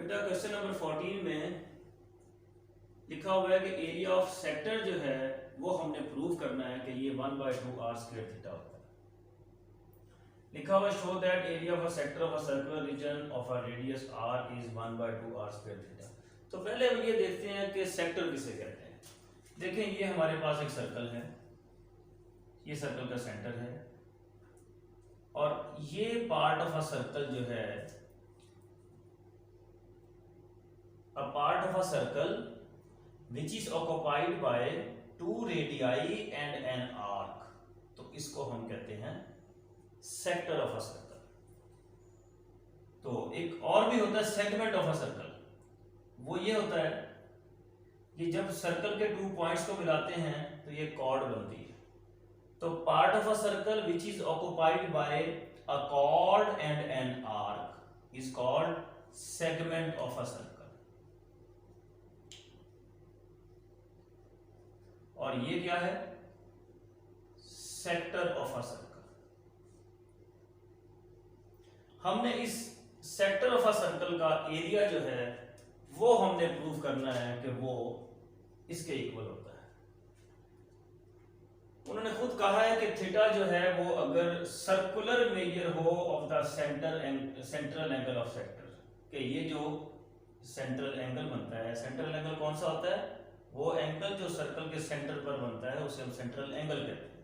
बेटा question number 14 में लिखा हुआ है कि एरिया ऑफ सेक्टर जो है वो हमने प्रूव करना है कि ये 1/2 r स्क्वायर थीटा होता है। लिखा हुआ show that area of a sector of a circular region of a radius r is 1/2 r square theta. तो पहले हम ये देखते हैं कि सेक्टर किसे कहते हैं। देखें, ये हमारे पास एक सर्कल है, ये सर्कल का सेंटर है और ये पार्ट ऑफ अ सर्कल जो है, a part of a circle which is occupied by 2 radii and an arc, तो इसको हम कहते हैं सेक्टर ऑफ अ सर्कल। तो एक और भी होता है सेगमेंट ऑफ अ सर्कल, वो ये होता है कि जब सर्कल के 2 पॉइंट्स को मिलाते हैं तो ये कॉर्ड बनती है। तो part of a circle which is occupied by a cord and an arc is called segment of a circle. और ये क्या है? Sector of a circle. हमने इस सेक्टर ऑफ अ सर्कल का एरिया जो है वो हमने प्रूव करना है कि वो इसके इक्वल होता है। उन्होंने खुद कहा है कि थीटा जो है वो अगर सर्कुलर मेजर हो of the central angle of sector, कि ये जो सेंट्रल एंगल बनता है, सेंट्रल एंगल कौन सा होता है? वो एंगल जो सर्कल के सेंटर पर बनता है उसे हम सेंट्रल एंगल कहते हैं।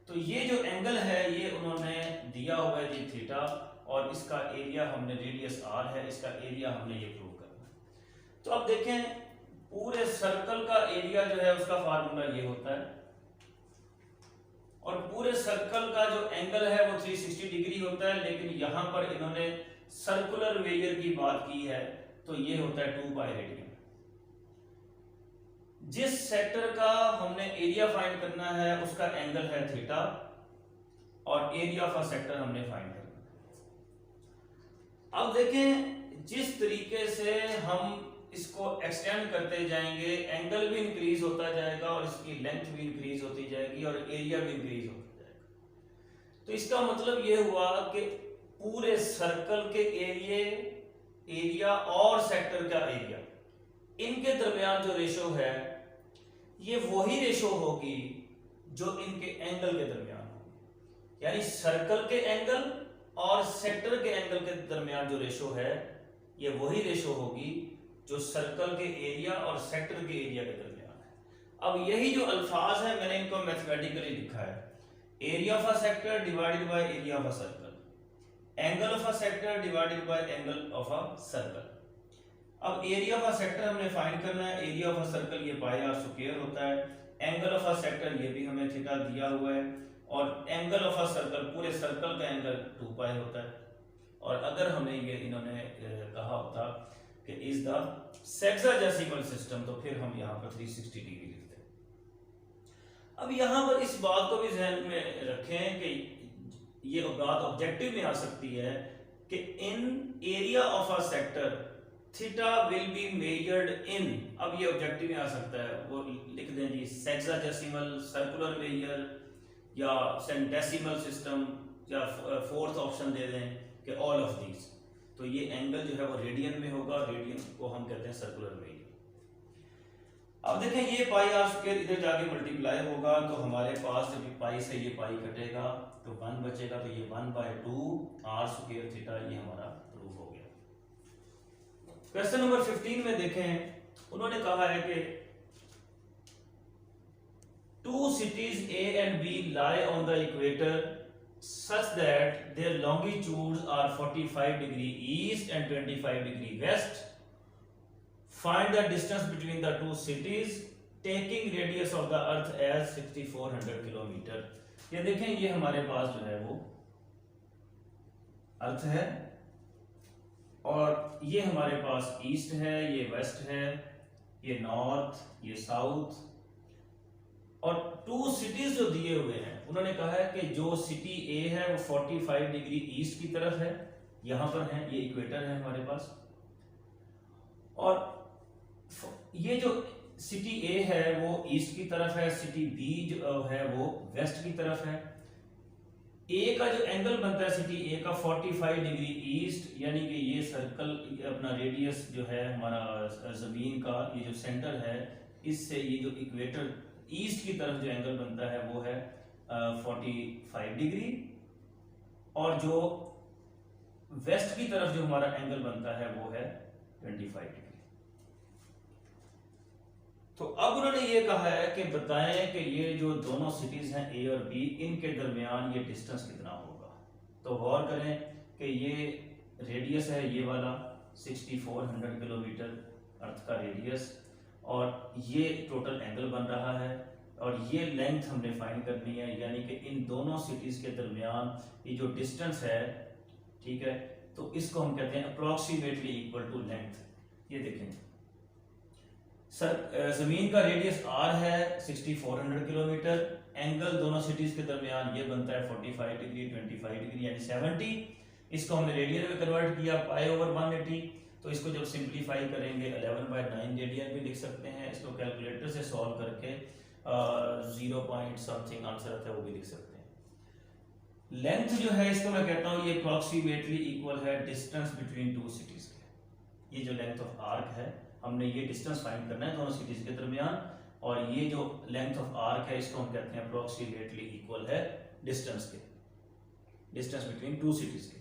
तो ये जो एंगल है ये उन्होंने दिया हुआ है जी थीटा, और इसका एरिया हमने रेडियस r है, इसका एरिया हमने ये प्रूव करना है। तो अब देखें, पूरे सर्कल का एरिया जो है उसका फार्मूला ये होता है, और पूरे सर्कल का जो एंगल है वो 360 डिग्री होता है, लेकिन यहां पर इन्होंने सर्कुलर मेजर की बात की है तो ये होता है 2 पाई रेडियन। जिस सेक्टर का हमने एरिया फाइंड करना है उसका एंगल है थीटा, और एरिया ऑफ अ सेक्टर हमने फाइंड करना है। अब देखें, जिस तरीके से हम इसको एक्सटेंड करते जाएंगे, एंगल भी इंक्रीज होता जाएगा और इसकी लेंथ भी इंक्रीज होती जाएगी और एरिया भी इंक्रीज होता जाएगा। तो इसका मतलब ये हुआ कि पूरे सर्कल के एरिया और सेक्टर का एरिया, इनके दरमियान जो रेशो है ये वही रेशो होगी जो इनके एंगल के दरमियान होगी। यानी सर्कल के एंगल और सेक्टर के एंगल के दरमियान जो रेशो है ये वही रेशो होगी जो सर्कल के एरिया और सेक्टर के एरिया के दरमियान है। अब यही जो अल्फाज है मैंने इनको मैथमेटिकली लिखा है, area of a sector divided by area of a circle, angle of a sector divided by angle of a circle. अब एरिया ऑफ अ सेक्टर हमने फाइंड करना है, एरिया ऑफ अ सर्कल ये पाई आर स्क्वायर होता है, angle of a sector ये भी हमें थीटा दिया हुआ है, और एंगल ऑफ अ सर्कल, पूरे सर्कल का एंगल 2 पाई होता है। और अगर हमें ये इन्होंने कहा होता कि इज द सेक्साडेसिमल सिस्टम तो फिर हम यहाँ पर 360 डिग्री लिखते। अब यहाँ पर इस बात को भी ध्यान में रखें कि ये बात ऑब्जेक्टिव में आ सकती है कि in area of a sector theta will be measured in, अब ये ऑब्जेक्टिव में आ सकता है, वो लिख दें जी सेक्साडेसिमल, सर्कुलर मेजर या डेसिमल सिस्टम, या फोर्थ ऑप्शन दे दें कि ऑल ऑफ दीज। तो ये एंगल जो है वो रेडियन में होगा, रेडियन को हम कहते हैं सर्कुलर मेजर। अब देखें, ये पाई आर स्क्वायर इधर जाके मल्टीप्लाई होगा तो हमारे पास जब पाई से ये पाई कटेगा तो 1 बचेगा, तो ये 1/2 r स्क्वायर थीटा ये हमारा प्रूफ हो गया। क्वेश्चन नंबर 15 में देखें, उन्होंने कहा है कि 2 cities A and B lie on the equator such that their longitudes are 45 degree east and 25 degree west. Find the distance between the 2 cities taking radius of the earth as 6400 kilometre. ये देखें, ये हमारे पास जो है वो अर्थ है और ये हमारे पास ईस्ट है, ये वेस्ट है, ये नॉर्थ, ये साउथ, और 2 सिटीज जो दिए हुए हैं उन्होंने कहा है कि जो सिटी ए है वो 45 डिग्री ईस्ट की तरफ है, यहां पर है, ये इक्वेटर है हमारे पास, और ये जो सिटी ए है वो ईस्ट की तरफ है, सिटी बी जो है वो वेस्ट की तरफ है। ए का जो एंगल बनता है सिटी ए का 45 डिग्री ईस्ट, यानी कि ये सर्कल अपना रेडियस जो है हमारा जमीन का, ये जो सेंटर है इससे ये जो इक्वेटर ईस्ट की तरफ जो एंगल बनता है वो है 45 डिग्री, और जो वेस्ट की तरफ जो हमारा एंगल बनता है वो है 25 डिग्री। तो अब उन्होंने ये कहा है कि बताएं कि ये जो दोनों सिटीज हैं ए और बी, इनके दरमियान ये डिस्टेंस कितना होगा। तो गौर करें कि ये रेडियस है ये वाला 6400 किलोमीटर अर्थ का रेडियस, और ये टोटल एंगल बन रहा है, और ये लेंथ हमने फाइंड करनी है, यानी कि इन दोनों सिटीज के दरमियान ये जो डिस्टेंस है, ठीक है, तो इसको हम कहते हैं अप्रोक्सीमेटली इक्वल टू लेंथ। ये देखें सर, जमीन का रेडियस आर है 6400 किलोमीटर, एंगल दोनों सिटीज के दरमियान ये बनता है 45 डिग्री 25 डिग्री यानी 70। इसको हमने रेडियन में कन्वर्ट किया पाई ओवर 180, तो इसको जब सिंप्लीफाई करेंगे 11/9 रेडियन भी लिख सकते हैं। इसको कैलकुलेटर से सॉल्व करके 0 पॉइंट समथिंग आंसर आता है वो भी लिख सकते हैं। लेंथ जो है इसको मैं कहता हूँ ये अप्रोक्सीमेटली इक्वल है डिस्टेंस बिटवीन टू सिटीज के। ये जो लेंथ ऑफ आर्क है, हमने ये डिस्टेंस फाइंड करना है दोनों सिटीज के दरमियान, और ये जो लेंथ ऑफ आर्क है इसको हम कहते हैं अप्रोक्सीमेटली इक्वल है डिस्टेंस के, डिस्टेंस बिटवीन टू सिटीज के।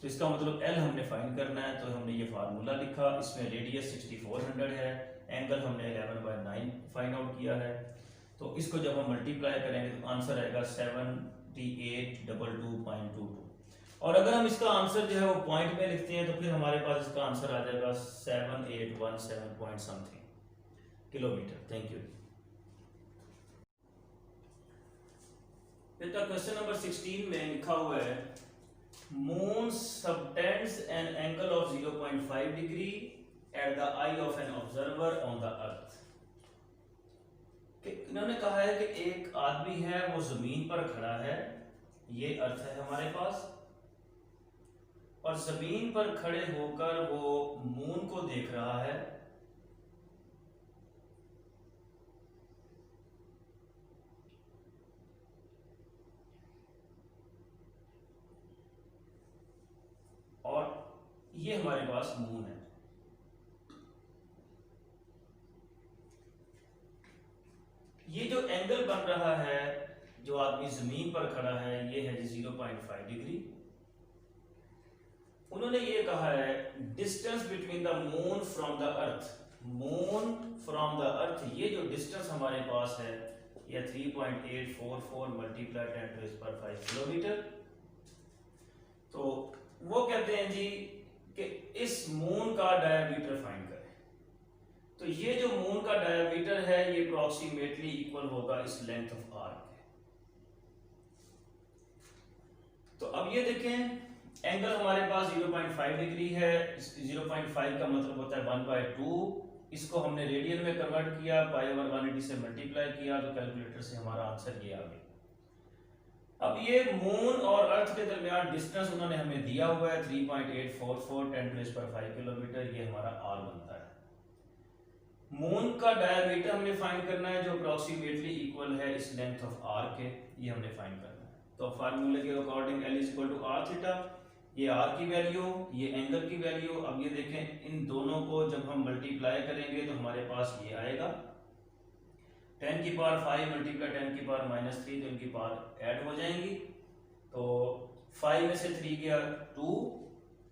तो इसका मतलब L हमने फाइंड करना है, तो हमने ये फार्मूला लिखा, इसमें रेडियस 6400 है, एंगल हमने 11/9 फाइंड आउट किया है। तो इसको जब हम मल्टीप्लाई करेंगे तो आंसर आएगा 7822.22। और अगर हम इसका आंसर जो है वो पॉइंट में लिखते हैं तो फिर हमारे पास इसका आंसर आ जाएगा 7817 point something kilometre. Thank you. बेटा क्वेश्चन नंबर 16 में लिखा हुआ है moon subtends an angle of 0.5 degree at the I of an observer on the earth. इन्होंने कहा है कि एक आदमी है वो जमीन पर खड़ा है, ये अर्थ है हमारे पास, और जमीन पर खड़े होकर वो मून को देख रहा है, और ये हमारे पास मून है। ये जो एंगल बन रहा है, जो आदमी जमीन पर खड़ा है, ये है 0.5 डिग्री। उन्होंने ये कहा है distance between the moon from the earth, moon from the earth, ये जो डिस्टेंस हमारे पास है ये 3.844 मल्टीप्लाई 10⁵ किलोमीटर। तो वो कहते हैं जी कि इस मून का डायमीटर फाइंड करें। तो ये जो मून का डायमीटर है ये अप्रोक्सीमेटली इक्वल होगा इस लेंथ ऑफ आर्क के। तो अब ये देखें एंगल हमारे पास 0.5 डिग्री है, 0.5 का मतलब होता है 1/2। इसको हमने रेडियन में कन्वर्ट किया, पाई ओवर 180 से मल्टीप्लाई किया, तो कैलकुलेटर से हमारा आंसर ये आ गया। अब ये मून और अर्थ के दरमियान डिस्टेंस उन्होंने हमें दिया हुआ है 3.844 10⁵ किलोमीटर, ये हमारा आर बनता है। मून का डायमीटर हमने फाइंड करना है जो अप्रोक्सीमेटली इक्वल है इस लेंथ ऑफ आर के, ये हमने फाइंड करना है। तो फार्मूले के अकॉर्डिंग L = r थीटा, ये r की वैल्यू, ये एंगल की वैल्यू। अब ये देखें इन दोनों को जब हम मल्टीप्लाई करेंगे तो हमारे पास ये आएगा 10 की पावर 5 मल्टीप्लाई 10 की पावर -3, तो इनकी पावर ऐड हो जाएंगी। तो 5 में से 3 गया 2,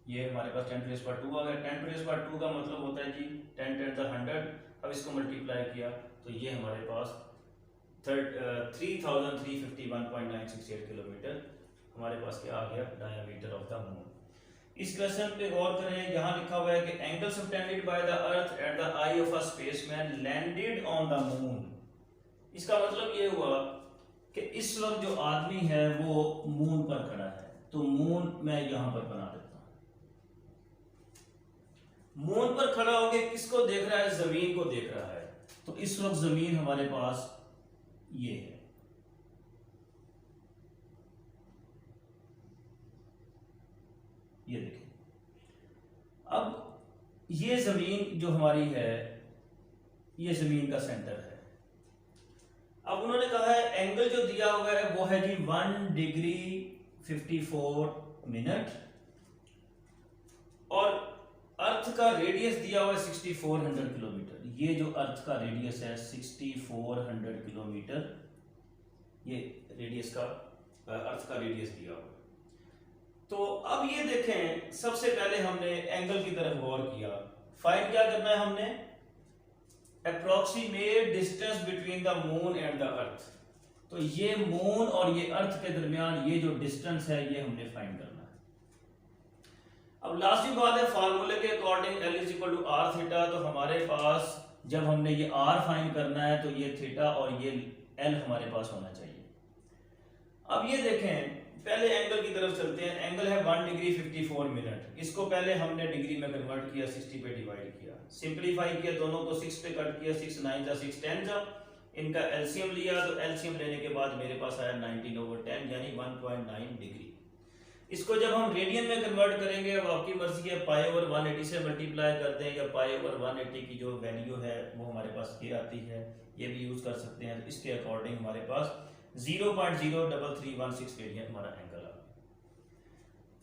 ये हमारे पास 10⁻²2 आ गया। 10⁻² का मतलब होता है जी 10 × 100। अब इसको मल्टीप्लाई किया तो ये हमारे पास 3351.968 किलोमीटर हमारे पास क्या आ गया डायमीटर ऑफ द मून। इस क्वेश्चन पे गौर करें, यहाँ लिखा हुआ है कि angle subtended by the earth at the I of a spaceman landed on the moon. इसका मतलब ये हुआ कि इस वक्त जो आदमी है वो मून पर खड़ा है, तो मून मैं यहां पर बना देता हूं। मून पर खड़ा होकर किसको देख रहा है? जमीन को देख रहा है। तो इस वक्त जमीन हमारे पास ये है, ये देखें। अब ये जमीन जो हमारी है ये जमीन का सेंटर है। अब उन्होंने कहा है एंगल जो दिया हुआ है वो है जी 1 डिग्री 54 मिनट और अर्थ का रेडियस दिया हुआ है 6400 किलोमीटर। ये जो अर्थ का रेडियस है 6400 किलोमीटर, ये रेडियस का अर्थ का रेडियस दिया हुआ है। तो अब ये देखें, सबसे पहले हमने एंगल की तरफ गौर किया। फाइंड क्या करना है हमने, approximate distance between the moon and the earth. तो ये मून और ये अर्थ के दरमियान ये जो डिस्टेंस है ये हमने फाइंड करना है। अब लास्ट की बात है, फार्मूले के according L is equal to R theta. तो हमारे पास जब हमने ये आर फाइंड करना है तो ये थीटा और ये L हमारे पास होना चाहिए। अब ये देखें, पहले एंगल की तरफ चलते हैं। एंगल है 1 डिग्री 54 मिनट। इसको पहले हमने डिग्री में कन्वर्ट किया, 60 पे डिवाइड किया, सिंपलीफाई किया, दोनों को 6 पे कट किया, 6 9 जा 6 10 जा, इनका एलसीएम लिया। तो एलसीएम लेने के बाद मेरे पास आया 19/10 यानी 1.9 डिग्री। इसको जब हम रेडियन में कन्वर्ट करेंगे, अब आपकी मर्जी है, π/180 से मल्टीप्लाई कर दें या π/180 की जो वैल्यू है वो हमारे पास ये आती है, ये भी यूज कर सकते हैं। तो इसके अकॉर्डिंग हमारे पास 0.03316 रेडियन हमारा एंगल आ।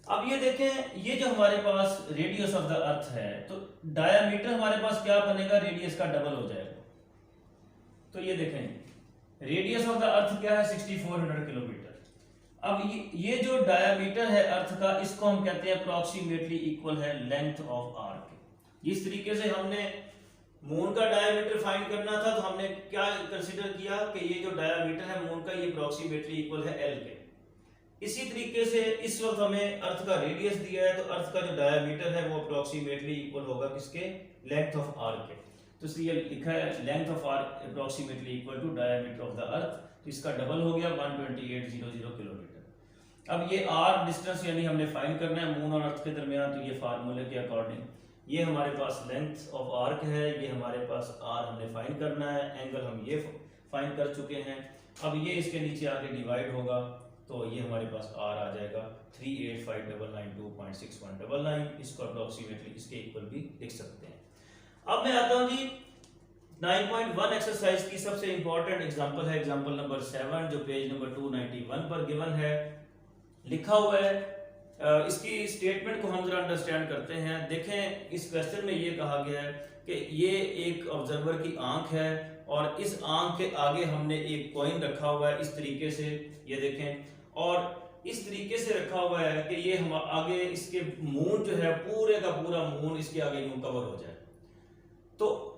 अब ये देखें, ये जो हमारे पास रेडियस ऑफ द अर्थ है, तो डायमीटर हमारे पास क्या बनेगा, रेडियस का डबल हो जाएगा। तो ये देखें, रेडियस ऑफ द अर्थ क्या है 6400 किलोमीटर। अब ये जो डायमीटर है अर्थ का, इसको हम कहते हैं अप्रोक्सीमेटली इक्वल है लेंथ ऑफ आर्क। इस तरीके से हमने मून का डायमीटर फाइंड करना था, तो हमने क्या कंसीडर किया कि ये जो डायमीटर है मून का, ये अप्रोक्सीमेटली इक्वल है L के। इसी तरीके से इस वक्त हमें अर्थ का रेडियस दिया है, तो अर्थ का जो डायमीटर है वो अप्रोक्सीमेटली इक्वल होगा किसके, लेंथ ऑफ आर्क के। तो इसलिए लिखा है length of arc approximately equal to diameter of the earth. तो इसका डबल हो गया 12800 किलोमीटर। अब ये r डिस्टेंस यानी हमने फाइंड करना है मून और अर्थ के दरमियान। तो ये फार्मूले के अकॉर्डिंग ये हमारे पास लेंथ ऑफ आर्क है, ये हमारे पास r हमने फाइंड करना है, एंगल हम ये फाइंड कर चुके हैं। अब ये इसके नीचे आके डिवाइड होगा, तो ये हमारे पास r आ जाएगा 385,992.6199। इसको अप्रोक्सीमेटली इसके इक्वल भी लिख सकते हैं। अब मैं आता हूं जी 9.1 एक्सरसाइज की सबसे इंपॉर्टेंट एग्जांपल है, एग्जांपल नंबर 7 जो पेज नंबर 291 पर गिवन है, लिखा हुआ है। इसकी स्टेटमेंट को हम जरा अंडरस्टैंड करते हैं। देखें, इस क्वेश्चन में ये कहा गया है कि ये एक ऑब्जर्वर की आंख है और इस आंख के आगे हमने एक कॉइन रखा हुआ है इस तरीके से, ये देखें, और इस तरीके से रखा हुआ है कि ये हम आगे इसके मून जो है पूरे का पूरा मून इसके आगे यूं कवर हो जाए। तो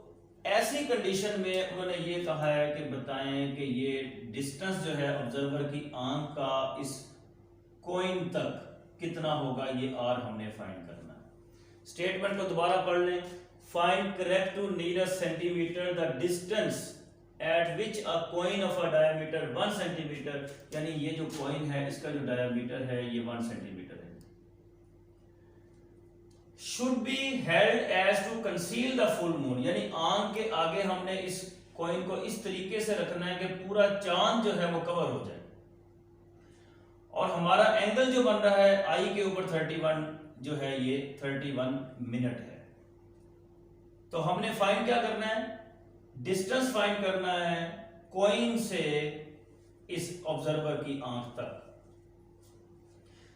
ऐसी कंडीशन में उन्होंने ये कहा है कि बताएं कि ये डिस्टेंस जो है ऑब्जर्वर की आंख का इस कॉइन तक कितना होगा, ये r हमने फाइंड करना है। स्टेटमेंट को दोबारा पढ़ लें। Find correct to nearest centimetre the distance at which a coin of a diameter 1 centimetre, यानी ये जो कॉइन है इसका जो डायमीटर है ये 1 सेंटीमीटर है, should be held as to conceal the full moon, यानी आंख के आगे हमने इस कॉइन को इस तरीके से रखना है कि पूरा चांद जो है वो कवर हो जाए। और हमारा एंगल जो बन रहा है आई के ऊपर 31 जो है ये 31 मिनट है। तो हमने फाइंड क्या करना है, डिस्टेंस फाइंड करना है कॉइन से इस ऑब्जर्वर की आंख तक।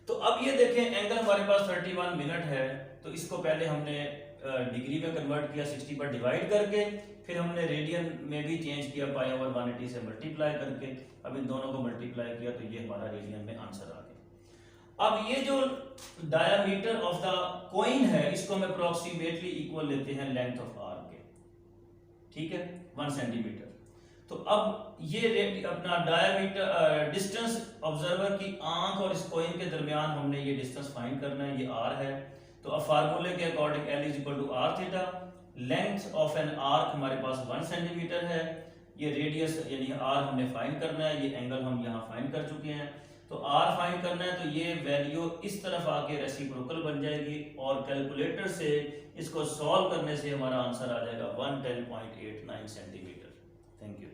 तो अब ये देखें, एंगल हमारे पास 31 मिनट है, तो इसको पहले हमने डिग्री में कन्वर्ट किया 60 पर डिवाइड करके, फिर हमने रेडियन में भी चेंज किया π/180 से मल्टीप्लाई करके। अब इन दोनों को मल्टीप्लाई किया तो ये हमारा रेडियन में आंसर आ गया। अब ये जो डायमीटर ऑफ द कॉइन है इसको हम अप्रोक्सीमेटली इक्वल लेते हैं लेंथ ऑफ आर्क के, ठीक है, 1 सेंटीमीटर। तो अब ये अपना डायमीटर डिस्टेंस ऑब्जर्वर की आंख और इस कॉइन के दरमियान हमने ये डिस्टेंस फाइंड करना है, ये r है। तो अब फार्मूले के according L is equal to r theta. Length of an arc हमारे पास 1 सेंटीमीटर है, ये रेडियस यानी r हमने फाइंड करना है, ये एंगल हम यहाँ फाइंड कर चुके हैं। तो r फाइंड करना है, तो ये वैल्यू इस तरफ आके रेसिप्रोकल बन जाएगी और कैलकुलेटर से इसको सॉल्व करने से हमारा आंसर आ जाएगा 110.89 सेंटीमीटर। Thank you.